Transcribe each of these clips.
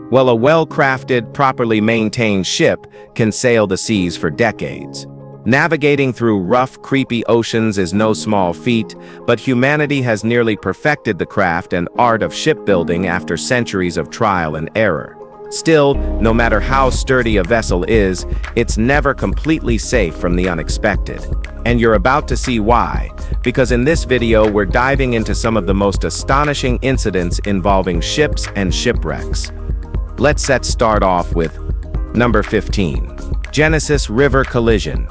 Well, a well-crafted, properly maintained ship can sail the seas for decades. Navigating through rough, creepy oceans is no small feat, but humanity has nearly perfected the craft and art of shipbuilding after centuries of trial and error. Still, no matter how sturdy a vessel is, it's never completely safe from the unexpected. And you're about to see why, because in this video we're diving into some of the most astonishing incidents involving ships and shipwrecks. Let's start off with number 15. Genesis River Collision.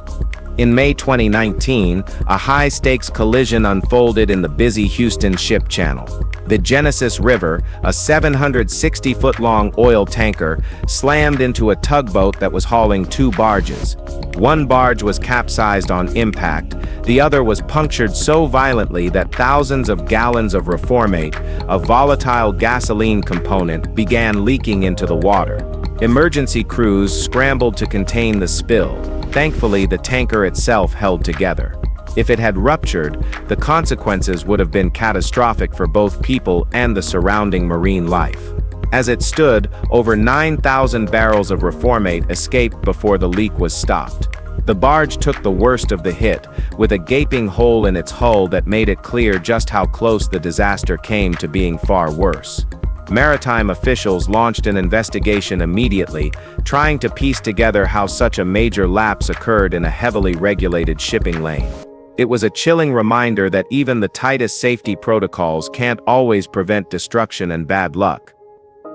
In May 2019, a high-stakes collision unfolded in the busy Houston Ship Channel. The Genesis River, a 760-foot-long oil tanker, slammed into a tugboat that was hauling two barges. One barge was capsized on impact, the other was punctured so violently that thousands of gallons of reformate, a volatile gasoline component, began leaking into the water. Emergency crews scrambled to contain the spill. Thankfully, the tanker itself held together. If it had ruptured, the consequences would have been catastrophic for both people and the surrounding marine life. As it stood, over 9,000 barrels of reformate escaped before the leak was stopped. The barge took the worst of the hit, with a gaping hole in its hull that made it clear just how close the disaster came to being far worse. Maritime officials launched an investigation immediately, trying to piece together how such a major lapse occurred in a heavily regulated shipping lane. It was a chilling reminder that even the tightest safety protocols can't always prevent destruction and bad luck.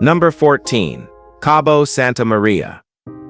Number 14. Cabo Santa Maria.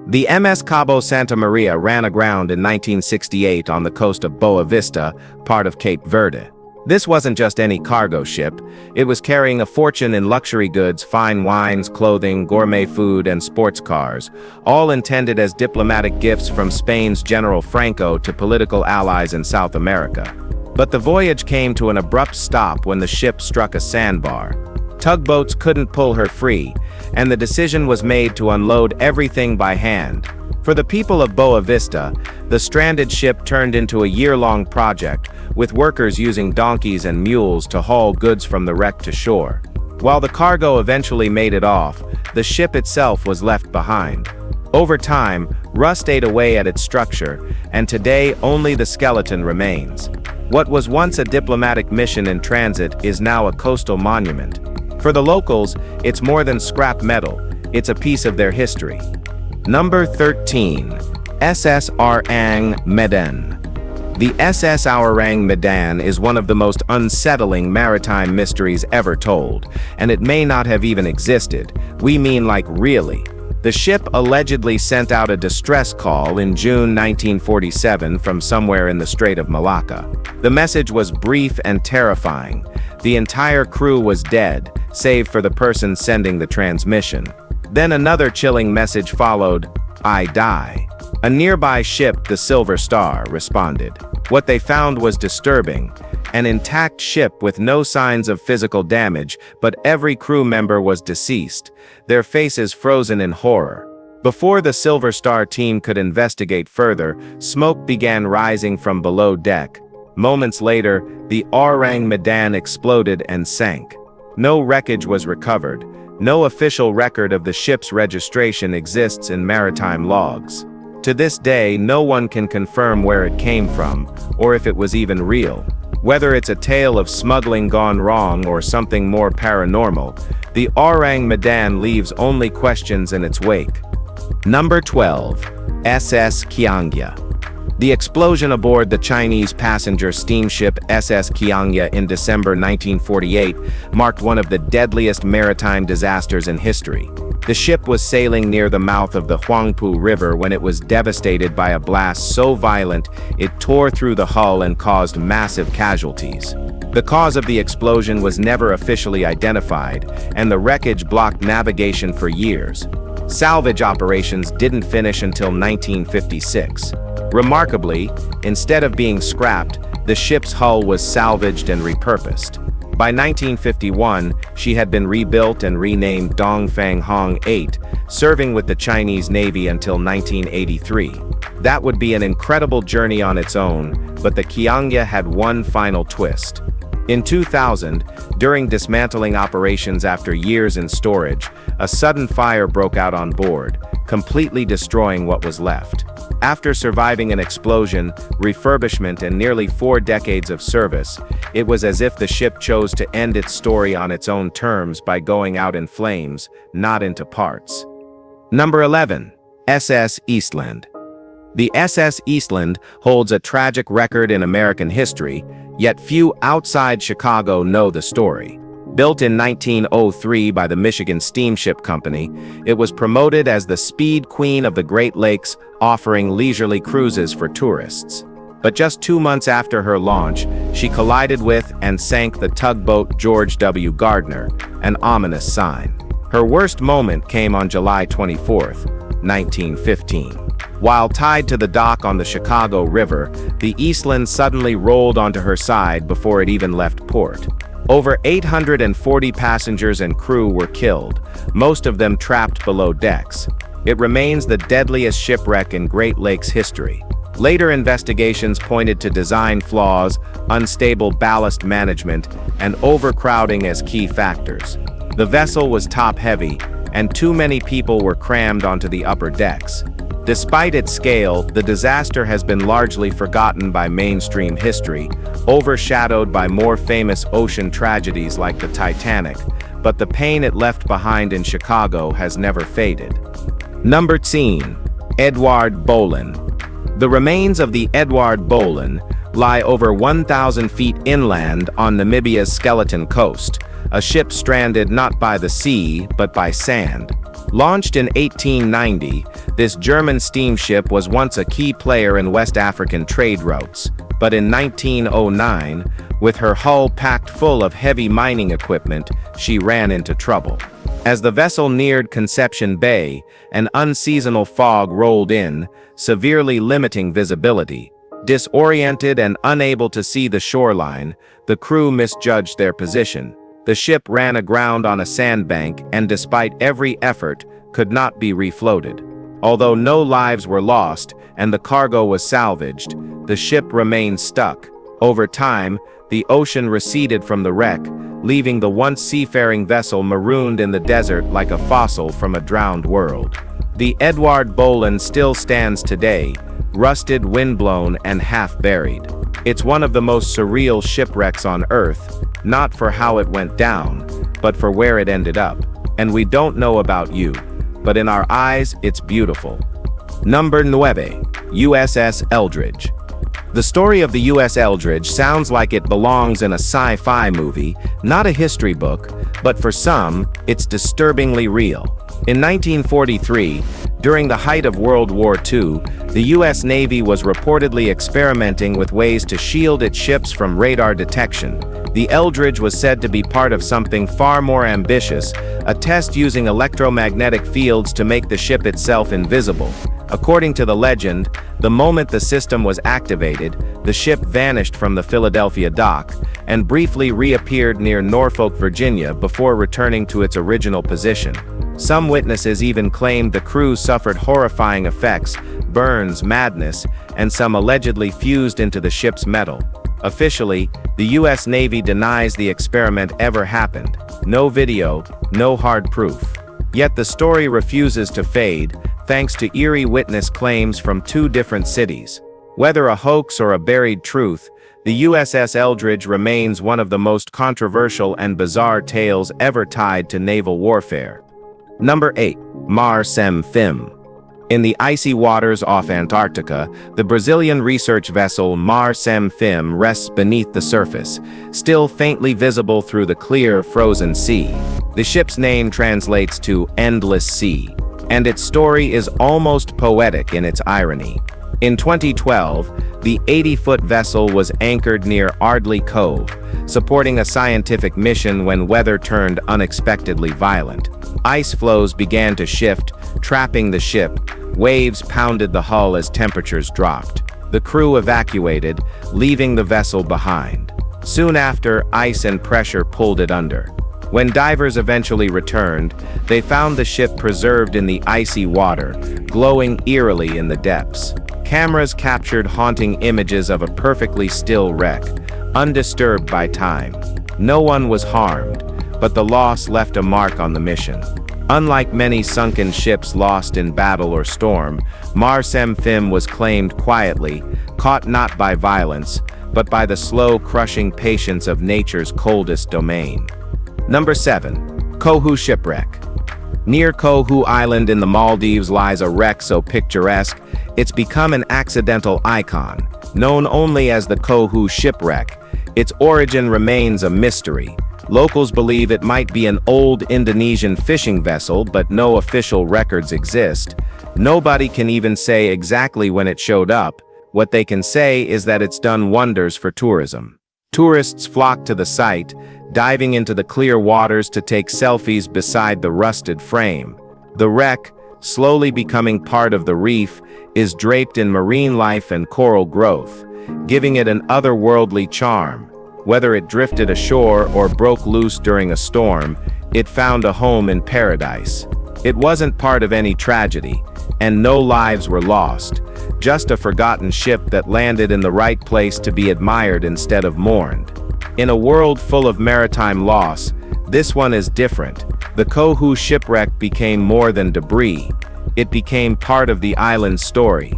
The MS Cabo Santa Maria ran aground in 1968 on the coast of Boa Vista, part of Cape Verde. This wasn't just any cargo ship. It was carrying a fortune in luxury goods, fine wines, clothing, gourmet food, and sports cars, all intended as diplomatic gifts from Spain's General Franco to political allies in South America. But the voyage came to an abrupt stop when the ship struck a sandbar. Tugboats couldn't pull her free, and the decision was made to unload everything by hand. For the people of Boa Vista, the stranded ship turned into a year-long project, with workers using donkeys and mules to haul goods from the wreck to shore. While the cargo eventually made it off, the ship itself was left behind. Over time, rust ate away at its structure, and today only the skeleton remains. What was once a diplomatic mission in transit is now a coastal monument. For the locals, it's more than scrap metal, it's a piece of their history. Number 13. SS Orang Medan. The SS Orang Medan is one of the most unsettling maritime mysteries ever told, and it may not have even existed. We mean like really. The ship allegedly sent out a distress call in June 1947 from somewhere in the Strait of Malacca. The message was brief and terrifying. The entire crew was dead, save for the person sending the transmission. Then another chilling message followed, "I die." A nearby ship, the Silver Star, responded. What they found was disturbing. An intact ship with no signs of physical damage, but every crew member was deceased, their faces frozen in horror. Before the Silver Star team could investigate further, smoke began rising from below deck. Moments later, the Orang Medan exploded and sank. No wreckage was recovered. No official record of the ship's registration exists in maritime logs. To this day, no one can confirm where it came from, or if it was even real. Whether it's a tale of smuggling gone wrong or something more paranormal, the Orang Medan leaves only questions in its wake. Number 12. SS Qiangya. The explosion aboard the Chinese passenger steamship SS Qiangya in December 1948 marked one of the deadliest maritime disasters in history. The ship was sailing near the mouth of the Huangpu River when it was devastated by a blast so violent it tore through the hull and caused massive casualties. The cause of the explosion was never officially identified, and the wreckage blocked navigation for years. Salvage operations didn't finish until 1956. Remarkably, instead of being scrapped, the ship's hull was salvaged and repurposed. By 1951, she had been rebuilt and renamed Dongfang Hong 8, serving with the Chinese Navy until 1983. That would be an incredible journey on its own, but the Qiangya had one final twist. In 2000, during dismantling operations after years in storage, a sudden fire broke out on board, completely destroying what was left. After surviving an explosion, refurbishment, and nearly 4 decades of service, it was as if the ship chose to end its story on its own terms by going out in flames, not into parts. Number 11. SS Eastland. The SS Eastland holds a tragic record in American history, yet few outside Chicago know the story. Built in 1903 by the Michigan Steamship Company, it was promoted as the Speed Queen of the Great Lakes, offering leisurely cruises for tourists. But just 2 months after her launch, she collided with and sank the tugboat George W. Gardner, an ominous sign. Her worst moment came on July 24, 1915. While tied to the dock on the Chicago River, the Eastland suddenly rolled onto her side before it even left port. Over 840 passengers and crew were killed, most of them trapped below decks. It remains the deadliest shipwreck in Great Lakes history. Later investigations pointed to design flaws, unstable ballast management, and overcrowding as key factors. The vessel was top-heavy, and too many people were crammed onto the upper decks. Despite its scale, the disaster has been largely forgotten by mainstream history, overshadowed by more famous ocean tragedies like the Titanic, but the pain it left behind in Chicago has never faded. Number 10. Edward Bolen. The remains of the Edward Bolen lie over 1,000 feet inland on Namibia's Skeleton Coast, a ship stranded not by the sea, but by sand. Launched in 1890, this German steamship was once a key player in West African trade routes, but in 1909, with her hull packed full of heavy mining equipment, she ran into trouble. As the vessel neared Conception Bay, an unseasonal fog rolled in, severely limiting visibility. Disoriented and unable to see the shoreline, the crew misjudged their position. The ship ran aground on a sandbank and, despite every effort, could not be refloated. Although no lives were lost and the cargo was salvaged, the ship remained stuck. Over time, the ocean receded from the wreck, leaving the once seafaring vessel marooned in the desert like a fossil from a drowned world. The Edward Bolen still stands today, rusted, windblown, and half-buried. It's one of the most surreal shipwrecks on Earth, not for how it went down, but for where it ended up. And we don't know about you, but in our eyes, it's beautiful. Number 9. USS Eldridge. The story of the U.S. Eldridge sounds like it belongs in a sci-fi movie, not a history book, but for some, it's disturbingly real. In 1943, during the height of World War II, the U.S. Navy was reportedly experimenting with ways to shield its ships from radar detection. The Eldridge was said to be part of something far more ambitious, a test using electromagnetic fields to make the ship itself invisible. According to the legend, the moment the system was activated, the ship vanished from the Philadelphia dock and briefly reappeared near Norfolk, Virginia before returning to its original position. Some witnesses even claimed the crew suffered horrifying effects, burns, madness, and some allegedly fused into the ship's metal. Officially, the U.S. Navy denies the experiment ever happened. No video, no hard proof. Yet the story refuses to fade, thanks to eerie witness claims from 2 different cities. Whether a hoax or a buried truth, the USS Eldridge remains one of the most controversial and bizarre tales ever tied to naval warfare. Number 8. Mar Sem Phim. In the icy waters off Antarctica, the Brazilian research vessel Mar Sem Phim rests beneath the surface, still faintly visible through the clear, frozen sea. The ship's name translates to endless sea, and its story is almost poetic in its irony. In 2012, the 80-foot vessel was anchored near Ardley Cove, supporting a scientific mission when weather turned unexpectedly violent. Ice floes began to shift, trapping the ship. Waves pounded the hull as temperatures dropped. The crew evacuated, leaving the vessel behind. Soon after, ice and pressure pulled it under. When divers eventually returned, they found the ship preserved in the icy water, glowing eerily in the depths. Cameras captured haunting images of a perfectly still wreck, undisturbed by time. No one was harmed, but the loss left a mark on the mission. Unlike many sunken ships lost in battle or storm, Maritime was claimed quietly, caught not by violence, but by the slow, crushing patience of nature's coldest domain. Number 7. Kohu Shipwreck. Near Kohu Island in the Maldives lies a wreck so picturesque, it's become an accidental icon. Known only as the Kohu Shipwreck, its origin remains a mystery. Locals believe it might be an old Indonesian fishing vessel, but no official records exist. Nobody can even say exactly when it showed up. What they can say is that it's done wonders for tourism. Tourists flock to the site, diving into the clear waters to take selfies beside the rusted frame. The wreck, slowly becoming part of the reef, is draped in marine life and coral growth, giving it an otherworldly charm. Whether it drifted ashore or broke loose during a storm, it found a home in paradise. It wasn't part of any tragedy, and no lives were lost, just a forgotten ship that landed in the right place to be admired instead of mourned. In a world full of maritime loss, this one is different. The Kohu Shipwreck became more than debris. It became part of the island's story.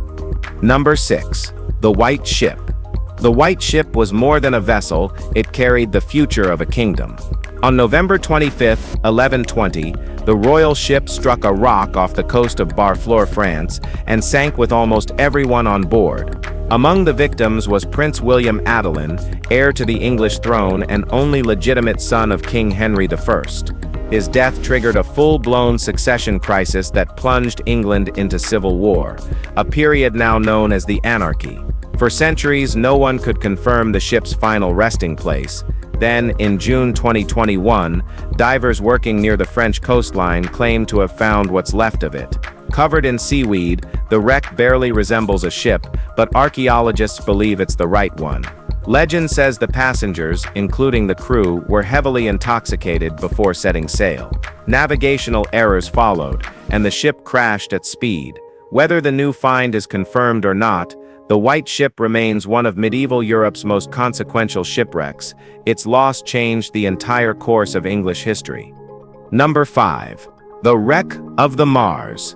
Number 6. The White Ship. The White Ship was more than a vessel, it carried the future of a kingdom. On November 25, 1120, the royal ship struck a rock off the coast of Barfleur, France, and sank with almost everyone on board. Among the victims was Prince William Adelin, heir to the English throne and only legitimate son of King Henry I. His death triggered a full-blown succession crisis that plunged England into civil war, a period now known as the Anarchy. For centuries, no one could confirm the ship's final resting place. Then, in June 2021, divers working near the French coastline claimed to have found what's left of it. Covered in seaweed, the wreck barely resembles a ship, but archaeologists believe it's the right one. Legend says the passengers, including the crew, were heavily intoxicated before setting sail. Navigational errors followed, and the ship crashed at speed. Whether the new find is confirmed or not, the White Ship remains one of medieval Europe's most consequential shipwrecks. Its loss changed the entire course of English history. Number 5. The Wreck of the Mars.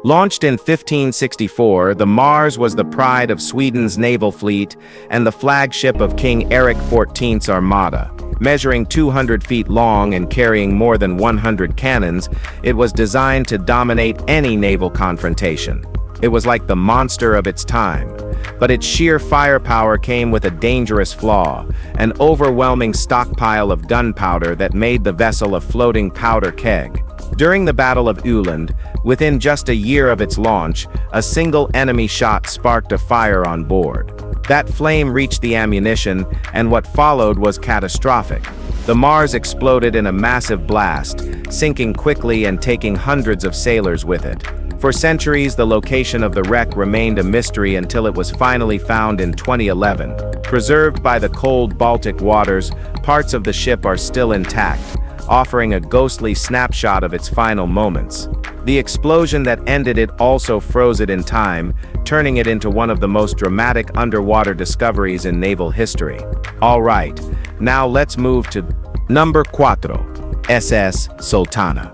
Launched in 1564, the Mars was the pride of Sweden's naval fleet and the flagship of King Eric XIV's Armada. Measuring 200 feet long and carrying more than 100 cannons, it was designed to dominate any naval confrontation. It was like the monster of its time. But its sheer firepower came with a dangerous flaw, an overwhelming stockpile of gunpowder that made the vessel a floating powder keg. During the Battle of Öland, within just a year of its launch, a single enemy shot sparked a fire on board. That flame reached the ammunition, and what followed was catastrophic. The Mars exploded in a massive blast, sinking quickly and taking hundreds of sailors with it. For centuries, the location of the wreck remained a mystery until it was finally found in 2011. Preserved by the cold Baltic waters, parts of the ship are still intact, offering a ghostly snapshot of its final moments. The explosion that ended it also froze it in time, turning it into one of the most dramatic underwater discoveries in naval history. All right, now let's move to number 4, SS Sultana.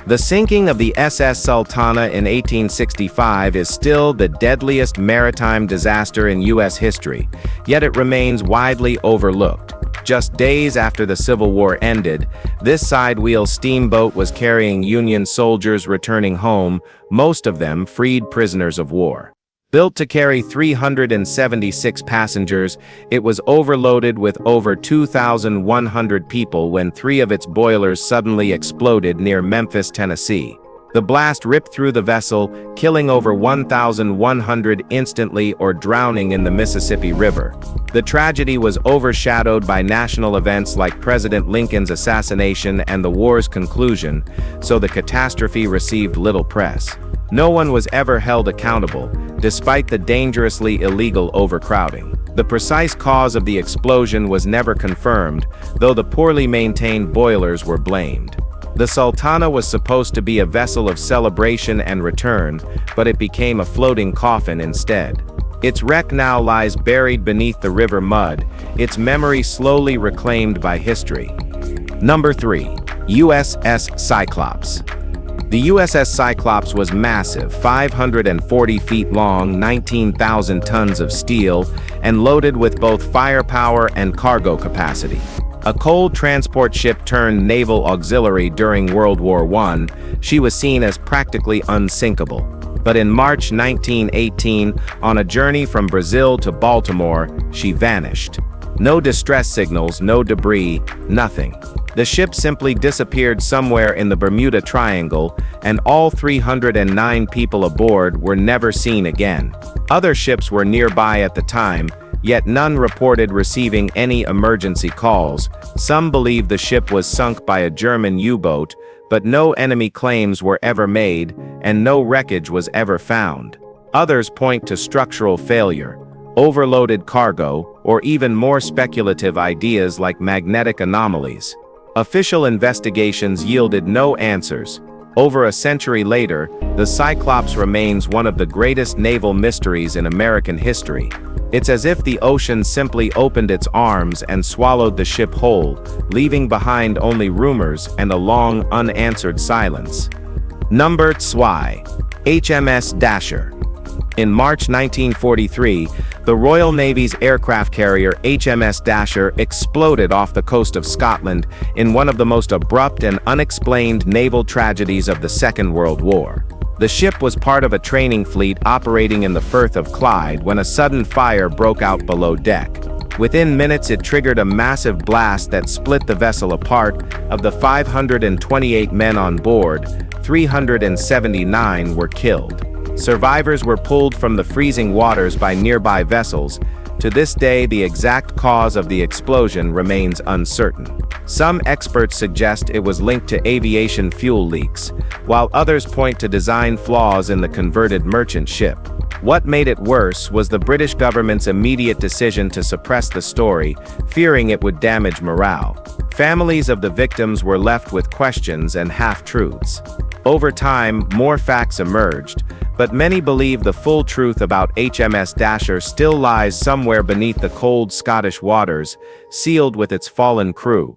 The sinking of the SS Sultana in 1865 is still the deadliest maritime disaster in U.S. history, yet it remains widely overlooked. Just days after the Civil War ended, this side-wheel steamboat was carrying Union soldiers returning home, most of them freed prisoners of war. Built to carry 376 passengers, it was overloaded with over 2,100 people when 3 of its boilers suddenly exploded near Memphis, Tennessee. The blast ripped through the vessel, killing over 1,100 instantly or drowning in the Mississippi River. The tragedy was overshadowed by national events like President Lincoln's assassination and the war's conclusion, so the catastrophe received little press. No one was ever held accountable, despite the dangerously illegal overcrowding. The precise cause of the explosion was never confirmed, though the poorly maintained boilers were blamed. The Sultana was supposed to be a vessel of celebration and return, but it became a floating coffin instead. Its wreck now lies buried beneath the river mud, its memory slowly reclaimed by history. Number 3. USS Cyclops. The USS Cyclops was massive, 540 feet long, 19,000 tons of steel, and loaded with both firepower and cargo capacity. A coal transport ship turned naval auxiliary during World War I, she was seen as practically unsinkable. But in March 1918, on a journey from Brazil to Baltimore, she vanished. No distress signals, no debris, nothing. The ship simply disappeared somewhere in the Bermuda Triangle, and all 309 people aboard were never seen again. Other ships were nearby at the time, yet none reported receiving any emergency calls. Some believe the ship was sunk by a German U-boat, but no enemy claims were ever made, and no wreckage was ever found. Others point to structural failure, overloaded cargo, or even more speculative ideas like magnetic anomalies. Official investigations yielded no answers. Over a century later, the Cyclops remains one of the greatest naval mysteries in American history. It's as if the ocean simply opened its arms and swallowed the ship whole, leaving behind only rumors and a long, unanswered silence. Number 2. HMS Dasher. In March 1943, the Royal Navy's aircraft carrier HMS Dasher exploded off the coast of Scotland in one of the most abrupt and unexplained naval tragedies of the Second World War. The ship was part of a training fleet operating in the Firth of Clyde when a sudden fire broke out below deck. Within minutes, it triggered a massive blast that split the vessel apart. Of the 528 men on board, 379 were killed. Survivors were pulled from the freezing waters by nearby vessels. To this day, the exact cause of the explosion remains uncertain. Some experts suggest it was linked to aviation fuel leaks, while others point to design flaws in the converted merchant ship. What made it worse was the British government's immediate decision to suppress the story, fearing it would damage morale. Families of the victims were left with questions and half-truths. Over time, more facts emerged, but many believe the full truth about HMS Dasher still lies somewhere beneath the cold Scottish waters, sealed with its fallen crew.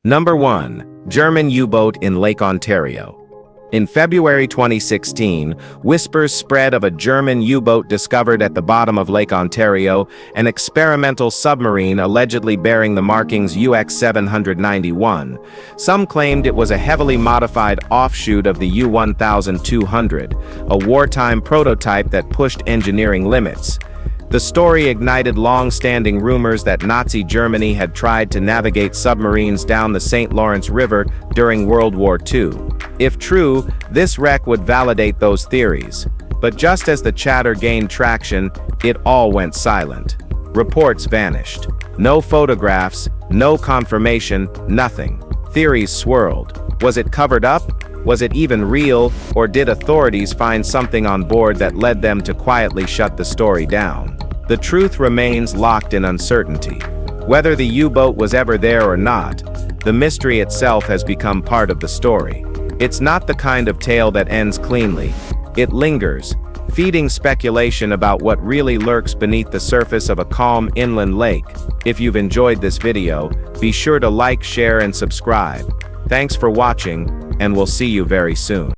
Number 1. German U-boat in Lake Ontario. In February 2016, whispers spread of a German U-boat discovered at the bottom of Lake Ontario, an experimental submarine allegedly bearing the markings UX-791. Some claimed it was a heavily modified offshoot of the U-1200, a wartime prototype that pushed engineering limits. The story ignited long-standing rumors that Nazi Germany had tried to navigate submarines down the St. Lawrence River during World War II. If true, this wreck would validate those theories. But just as the chatter gained traction, it all went silent. Reports vanished. No photographs, no confirmation, nothing. Theories swirled. Was it covered up? Was it even real, or did authorities find something on board that led them to quietly shut the story down? The truth remains locked in uncertainty. Whether the U-boat was ever there or not, the mystery itself has become part of the story. It's not the kind of tale that ends cleanly. It lingers, feeding speculation about what really lurks beneath the surface of a calm inland lake. If you've enjoyed this video, be sure to like, share, and subscribe. Thanks for watching, and we'll see you very soon.